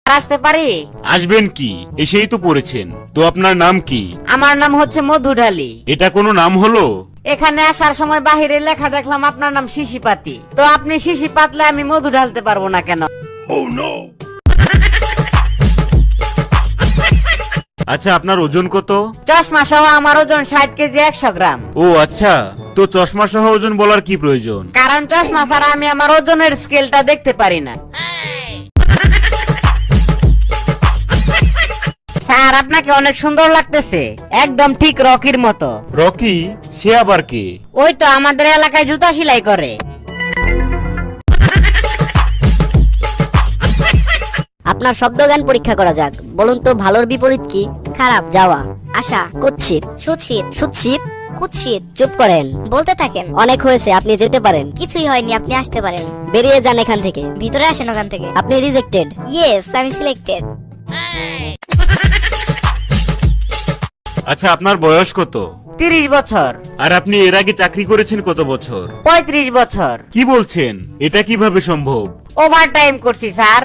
আসতে পারি? আসবেন কি, এসেই তো পড়েছেন। তো আপনার নাম কি? আমার নাম হচ্ছে মধুঢালি। এটা কোনো নাম হলো? এখানে আসার সময় বাহিরে লেখা দেখলাম আপনার নাম শিশিপাতি। তো আপনি শিশি পাতলে আমি মধু ঢালতে পারবো না কেন? আচ্ছা, আপনার ওজন কত? চশমা সহ আমার ওজন 60 কেজি 100 গ্রাম। ও আচ্ছা, তো চশমা সহ ওজন বলার কি প্রয়োজন? কারণ চশমা ছাড়া আমি আমার ওজনের স্কেলটা দেখতে পারি না। স্যার, আপনাকে অনেক সুন্দর লাগতেছে, একদম ঠিক রকির মতো। রকি? সে আবার কে? ওই তো আমাদের এলাকায় জুতা সেলাই করে। আপনার শব্দজ্ঞান পরীক্ষা করা যাক। বলুন তো ভালোর বিপরীত কি? খারাপ। যাওয়া, আসা, কুৎসিত, সুৎসিত, সুৎসিত, কুৎসিত। চুপ করেন, বলতে থাকেন। অনেক হয়েছে, আপনি যেতে পারেন। কিছুই হয়নি, আপনি আসতে পারেন। বেরিয়ে যান এখান থেকে। ভিতরে আসেন ওখান থেকে। আপনি রিজেক্টেড। ইয়েস, আমি সিলেক্টেড। আচ্ছা, আপনার বয়স কত? 30 বছর। আর আপনি এর আগে চাকরি করেছেন কত বছর? 35 বছর। কি বলছেন? এটা কিভাবে সম্ভব? ওভার টাইম করছি স্যার।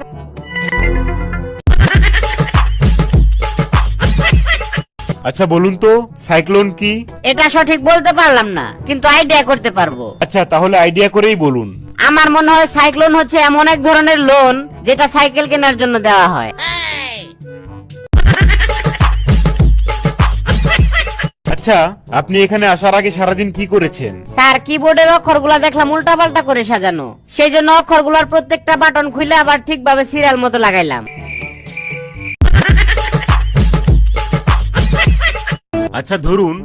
আচ্ছা বলুন তো, সাইক্লোন কি? এটা সঠিক বলতে পারলাম না, কিন্তু আইডিয়া করতে পারবো। আচ্ছা, তাহলে আইডিয়া করেই বলুন। আমার মনে হয় সাইক্লোন হচ্ছে এমন এক ধরনের লোন যেটা সাইকেল কেনার জন্য দেওয়া হয়। আচ্ছা, আপনি এখানে আসার আগে সারাদিন কি করেছেন? স্যার, কিবোর্ডের অক্ষরগুলা দেখলাম উল্টাপাল্টা করে সাজানো, সেই জন্য অক্ষরগুলার প্রত্যেকটা বাটন খুলে আবার ঠিকভাবে সিরিয়াল মতো লাগাইলাম। আচ্ছা ধরুন,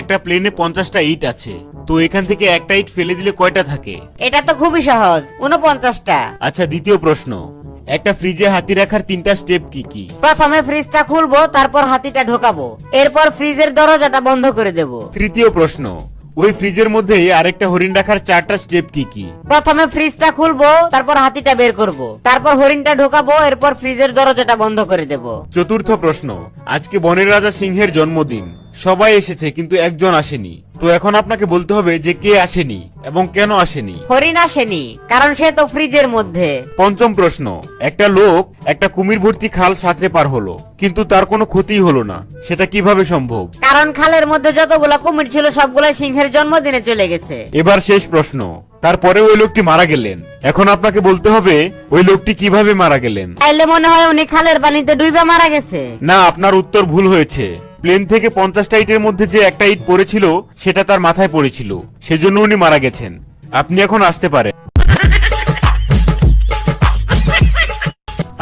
একটা প্লেনে 50টা ইট আছে, তো এখান থেকে একটা ইট ফেলে দিলে কয়টা থাকে? এটা তো খুবই সহজ, 49টা। আচ্ছা, দ্বিতীয় প্রশ্ন, একটা ফ্রিজে হাতি রাখার 3টা স্টেপ কি কি? প্রথমে ফ্রিজটা খুলবো, তারপর হাতিটা ঢোকাবো, এরপর ফ্রিজের দরজাটা বন্ধ করে দেব। তৃতীয় প্রশ্ন, ওই ফ্রিজের মধ্যে আরেকটা হরিণ রাখার 4টা স্টেপ কি কি? প্রথমে ফ্রিজটা খুলবো, তারপর হাতিটা বের করব, তারপর হরিণটা ঢোকাবো, এরপর ফ্রিজের দরজাটা বন্ধ করে দেব। চতুর্থ প্রশ্ন, আজকে বনের রাজা সিংহের জন্মদিন, সবাই এসেছে কিন্তু একজন আসেনি, তো এখন আপনাকে বলতে হবে যে কে আসেনি এবং কেন আসেনি। হরিণ আসেনি, কারণ সে তো ফ্রিজের মধ্যে। পঞ্চম প্রশ্ন, একটা লোক একটা কুমির ভর্তি খাল সাঁতরে পার হলো, কিন্তু তার কোনো ক্ষতি হলো না, সেটা কিভাবে সম্ভব? কারণ খালের মধ্যে যতগুলা কুমির ছিল সবগুলা সিংহের জন্মদিনে চলে গেছে। এবার শেষ প্রশ্ন, তারপরে ওই লোকটি মারা গেলেন, এখন আপনাকে বলতে হবে ওই লোকটি কিভাবে মারা গেলেন। তাইলে মনে হয় উনি খালের পানিতে ডুইবা মারা গেছে। না, আপনার উত্তর ভুল হয়েছে। প্লেন থেকে 50টা ইটের মধ্যে যে একটা ইট পড়েছিল সেটা তার মাথায় পড়েছিল, সেজন্য উনি মারা গেছেন। আপনি এখন আসতে পারেন।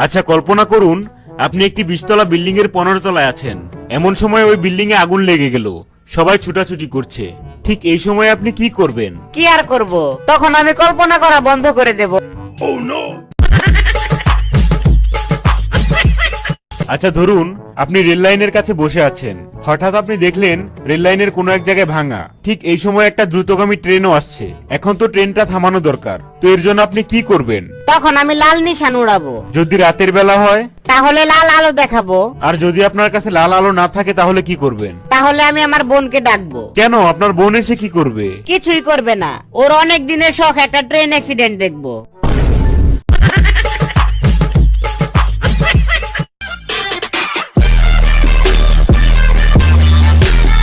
আচ্ছা, কল্পনা করুন আপনি একটি 20তলা বিল্ডিং এর 15 তলায় আছেন। এমন সময় ওই বিল্ডিং এ আগুন লেগে গেল, সবাই ছুটাছুটি করছে, ঠিক এই সময় আপনি কি করবেন? কি আর করব, তখন আমি কল্পনা করা বন্ধ করে দেব। আচ্ছা ধরুন আপনি রেল লাইনের কাছে বসে আছেন, হঠাৎ আপনি দেখলেন রেল লাইনের কোনো এক জায়গায় ভাঙা, ঠিক এই সময় একটা দ্রুতগামী ট্রেনও আসছে, এখন তো ট্রেনটা থামানো দরকার, তো এর জন্য আপনি কি করবেন? তখন আমি লাল নিশান উড়াবো। যদি রাতের বেলা হয়? তাহলে লাল আলো দেখাবো। আর যদি আপনার কাছে লাল আলো না থাকে তাহলে কি করবেন? তাহলে আমি আমার বোনকে ডাকবো। কেন, আপনার বোন এসে কি করবে? কিছুই করবে না, ওর অনেক দিনের শখ একটা ট্রেন অ্যাক্সিডেন্ট দেখবো।